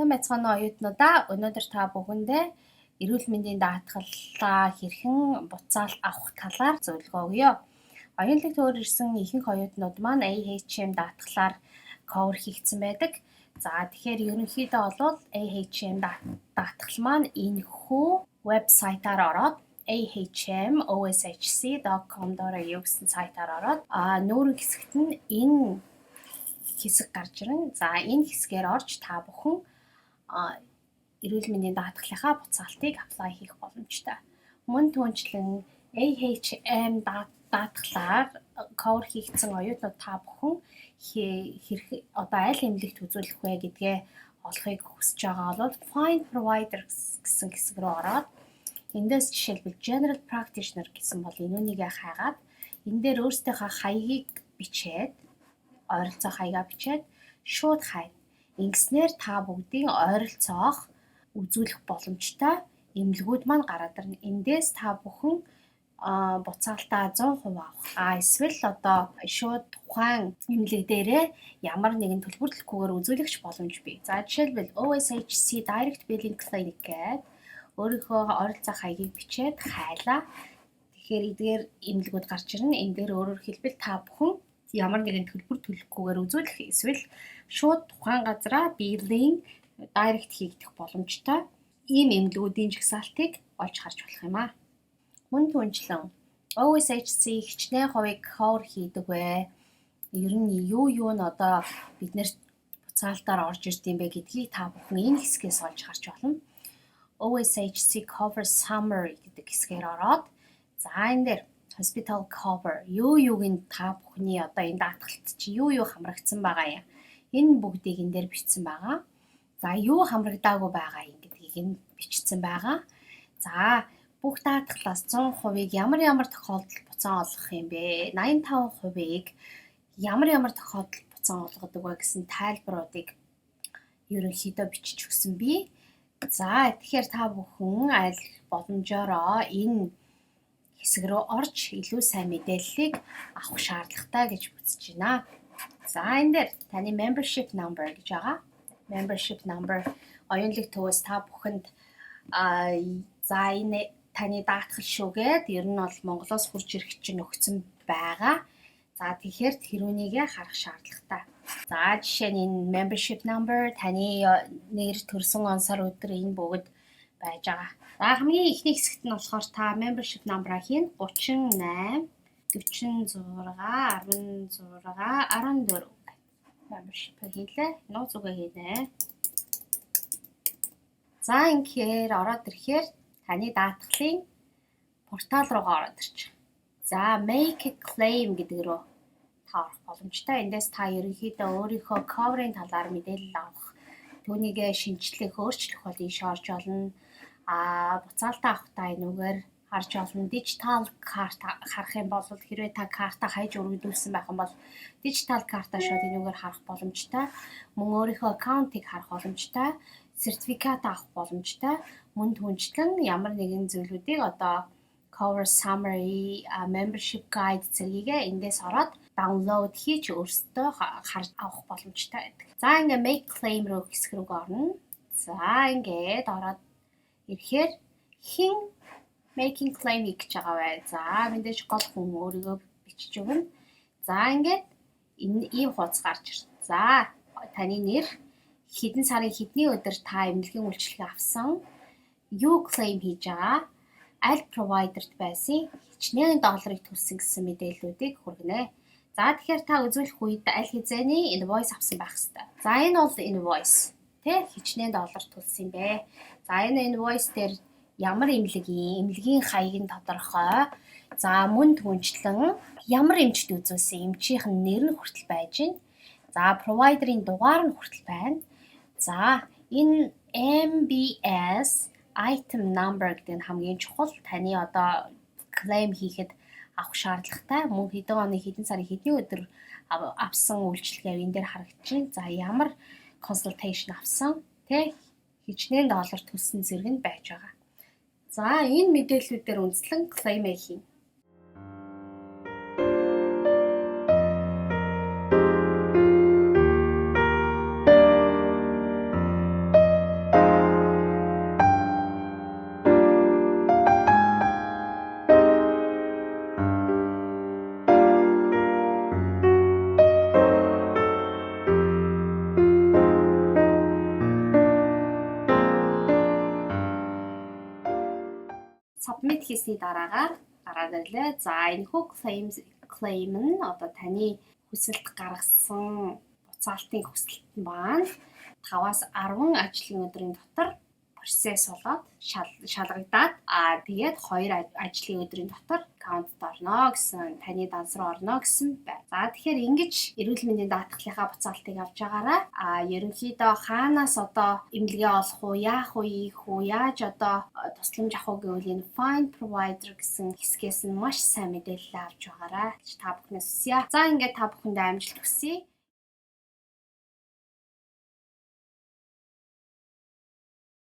Сайн байцгаана уу оюутнуудаа. Өнөөдөр та бүхэндээ эрүүл мэндийн даатгалаа хэрхэн буцаалт авах талаар зөвлөгөө өгье. Оюунлаг төр ирсэн ихэнх оюутнууд маань AHM даатгалаар cover хийгдсэн байдаг. За тэгэхээр ерөнхийдөө бол AHM даатгал маань энэхүү вебсайтаар ороод ahmoshc.com.au гэсэн сайтаар ороод нүүрэн хэсэгт нь энэ хэсэг гарч ирнэ. За энэ хэсгээр орж та бүхэн эрүүл мэндийн даатгалынхаа буцаалтыг apply хийх боломжтой. Мөн түүнчлэн AHM даатгалаар cover хийгдсэн оюутнууд та бүхэн одоо аль эмнэлэгт үзүүлэх вэ гэдгээ олохыг хүсэж байгаа бол Find Provider гэсэн хэсэг рүү ороод эндээс жишээлбэл General Practitioner гэсэн бол энүүнийгээ хайгаад энэ дээр өөрсдийнхөө хаягийг бичээд ойролцоо хаягаа бичээд шууд хай. Ингэснээр та бүгдийн ойролцоох үзүүлэх боломжтой эмнэлгүүд маань гараад ирнэ. Эндээс та бүхэн буцаалтаа 100% авах. Эсвэл одоо шууд тухайн эмнэлэг дээрээ ямар нэгэн төлбөр төлөхгүйгээр үзүүлэгч боломж бий. За жишээлбэл OSHC Direct Billing Clinic гэдэг өөрийнхөө ойролцоо хаягийг бичээд хайлаа. Тэгэхээр эдгээр эмнэлгүүд гарч ирнэ. Энэ дээр өөрөөр хэлбэл та бүхэн ямар нэгэн төлбөр төлөхгүйгээр үзүүлэх эсвэл шууд тухайн газараа billing direct хийгдэх боломжтой ийм эмнэлгүүдийн жагсаалтыг олж харж болох юм аа. Мөн түүнчлэн OSHC хичнээн хувийг cover хийдэг вэ? Ер нь юу нь одоо биднэрт буцаалтаар орж ирд юм бэ гэдгийг та бүхэн энэ хэсгээс олж харж болно. OSHC cover summary гэдэг хэсгээр ороод за энэ дээр hospital cover юуг нь та бүхний одоо энэ даатгалт чи юу хамрагдсан байгаа юм. Энэ бүгдийг энэ дээр бичсэн байгаа. За юу хамрагдаагүй байгаа юм гэдгийг энэ бичсэн байгаа. За бүх даатгалаас 100%-ийг ямар тохиолдолд буцаан олгох юм бэ? 85%-ийг ямар тохиолдолд буцаан олгодог вэ гэсэн тайлбаруудыг ерөнхийдөө бичиж өгсөн би. За тэгэхээр та бүхэн аль боломжоор энэ хэсэг рүү орж илүү сайн мэдээллийг авах шаардлагатай гэж үзэж байна. За энэ дээр таны membership number гэж байгаа. Membership number оюунлаг төвөөс та бүхэнд за энэ таны даатгал шүүгээд ер нь бол Монголоос хурж ирэх чинь өгсөн байгаа. За тэгэхээр тэрүүнийгээ харах шаардлагатай. За жишээ нь энэ membership number таны нэр төрсөн он сар өдөр энэ бүгд байж байгаа. За хамгийн ихний хэсэгт нь болохоор та membership number-аа хийн 38 46 16 14 membership хийлээ. Нууц үгээ хийнэ. За ингээд ороод ирэхээр таны даатгалын портал руугаа ороод ирчих. За make a claim гэдэг рүү та орох боломжтой. Эндээс та ерөнхийдөө өөрийнхөө cover-ын талаар мэдээлэл авах, түүнийгээ шинжлэх, өөрчлөх бол ийш орж олно. Буцаалтаа авахдаа энүүгээр харж олно. Дижитал карт харах юм бол хэрвээ та картаа хайж өргөдүүлсэн байх юм бол дижитал картаа шууд энүүгээр харах боломжтой. Мөн өөрийнхөө аккаунтыг харах боломжтой. Сертификат авах боломжтой. Мөн түнчлэн ямар нэгэн зүйлүүдийг одоо cover summary, membership guide зэргийгээ эндээс ороод download хийж өөрсдөө харж авах боломжтой байдаг. За ингээ make claim руу хэсэг рүү орно. За ингээд ороод ирэхээр хин making claim гэж байгаа бай. За мэдээж гол хүн өөрийгөө бичиж өгнө. За ингээд ийм хуудас гарч ирсэн. За таны нэр, хэдэн сарын хэдний өдөр та эмнэлгийн үйлчилгээ авсан, юу claim хийж байгаа, аль провайдерт байсан, хичнээн долларыг төлсөн гэсэн мэдээллүүдийг хүргэнэ. За тэгэхээр та үзүүлэх үед аль хэзээний invoice авсан байх ёстой. За энэ бол invoice. Хичнээн доллар төлсөн юм бэ. За энэ invoice дээр ямар эмнэлгийн хаяг нь тодорхой. За мөн түнчлэн ямар эмчд үзүүлсэн эмчийнх нь нэр нь хүртэл байж байна. За провайдерын дугаар нь хүртэл байна. За энэ MBS item number гэдэг нь хамгийн чухал. Таны одоо claim хийхэд авах шаардлагатай. Мөн хэдэн оны хэдэн сарын хэдний өдөр авсан үйлчилгээ энэ дээр харагдчихна. За ямар consultation авсан, хичнээн доллар төлсөн зэрэг нь байж байгаа. За энэ мэдээллүүдээр үндэслэн claim хийн. submit хийсний дараагаар гараад ирлээ. За энэхүү claim нь одоо таны хүсэлт гаргасан буцаалтын хүсэлт нь маань 5-аас 10 ажлын өдрийн дотор процесс болоод шалгагдаад тэгээд 2 ажлын өдрийн дотор каунтд орно гэсэн, таны данс руу орно гэсэн байна. За тэгэхээр ингэж эрүүл мэндийн даатгалынхаа буцаалтыг авч байгаараа ерөнхийдөө хаанаас одоо эмнэлгээ олох уу, яах уу, ийх үү, яаж одоо тусламж авах уу гэвэл энэ Find Provider гэсэн хэсгээс нь маш сайн мэдээлэл авч байгаарай гэж та бүхнээс хүсье. За ингээд та бүхэндээ амжилт хүсье.